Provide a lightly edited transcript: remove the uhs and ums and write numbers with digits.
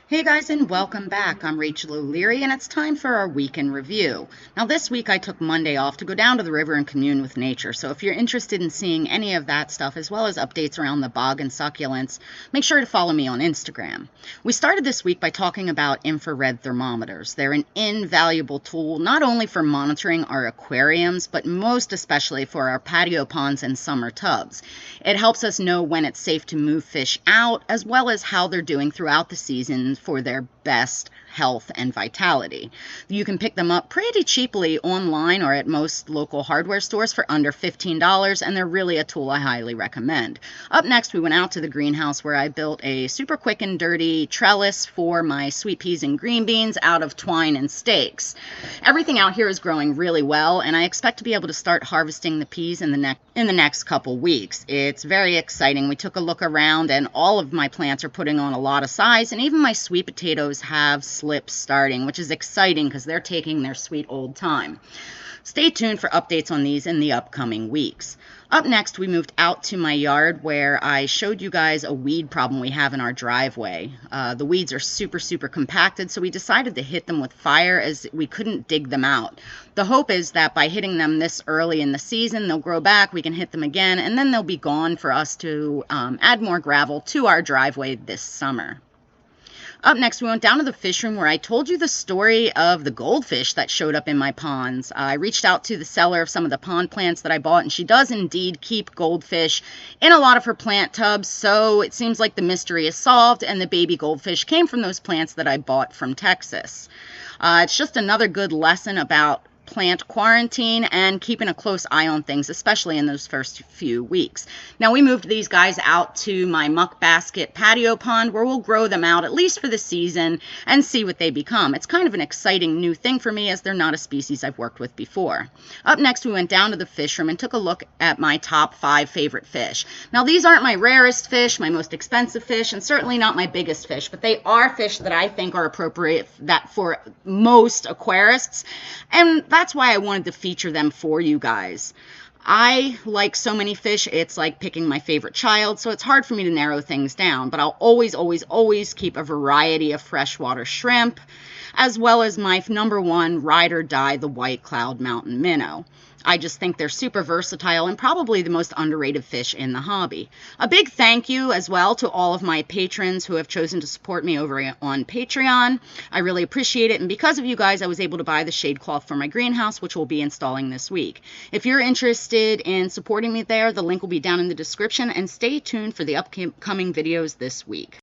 Hey guys, and welcome back. I'm Rachel O'Leary, and it's time for our week in review. Now, this week I took Monday off to go down to the river and commune with nature, so if you're interested in seeing any of that stuff, as well as updates around the bog and succulents, make sure to follow me on Instagram. We started this week by talking about infrared thermometers. They're an invaluable tool, not only for monitoring our aquariums, but most especially for our patio ponds and summer tubs. It helps us know when it's safe to move fish out, as well as how they're doing throughout the season for their best health and vitality. You can pick them up pretty cheaply online or at most local hardware stores for under $15, and they're really a tool I highly recommend. Up next, we went out to the greenhouse where I built a super quick and dirty trellis for my sweet peas and green beans out of twine and stakes. Everything out here is growing really well, and I expect to be able to start harvesting the peas in the next couple weeks. It's very exciting. We took a look around, and all of my plants are putting on a lot of size, and even my sweet potatoes have slips starting, which is exciting because they're taking their sweet old time. Stay tuned for updates on these in the upcoming weeks. Up next, we moved out to my yard where I showed you guys a weed problem we have in our driveway. The weeds are super compacted, so we decided to hit them with fire as we couldn't dig them out. The hope is that by hitting them this early in the season, they'll grow back, we can hit them again, and then they'll be gone for us to add more gravel to our driveway this summer. Up next, we went down to the fish room where I told you the story of the goldfish that showed up in my ponds. I reached out to the seller of some of the pond plants that I bought, and she does indeed keep goldfish in a lot of her plant tubs, so it seems like the mystery is solved, and the baby goldfish came from those plants that I bought from Texas. It's just another good lesson about plant quarantine and keeping a close eye on things, especially in those first few weeks. Now, we moved these guys out to my muck basket patio pond where we'll grow them out at least for the season and see what they become. It's kind of an exciting new thing for me as they're not a species I've worked with before. Up next, we went down to the fish room and took a look at my top 5 favorite fish. Now, these aren't my rarest fish, my most expensive fish, and certainly not my biggest fish, but they are fish that I think are appropriate for most aquarists, and that's why I wanted to feature them for you guys. I like so many fish, it's like picking my favorite child, so it's hard for me to narrow things down, but I'll always keep a variety of freshwater shrimp, as well as my number one ride or die, the white cloud mountain minnow. I just think they're super versatile and probably the most underrated fish in the hobby. A big thank you as well to all of my patrons who have chosen to support me over on Patreon. I really appreciate it, and because of you guys, I was able to buy the shade cloth for my greenhouse, which we'll be installing this week. If you're interested in supporting me there, the link will be down in the description, and stay tuned for the upcoming videos this week.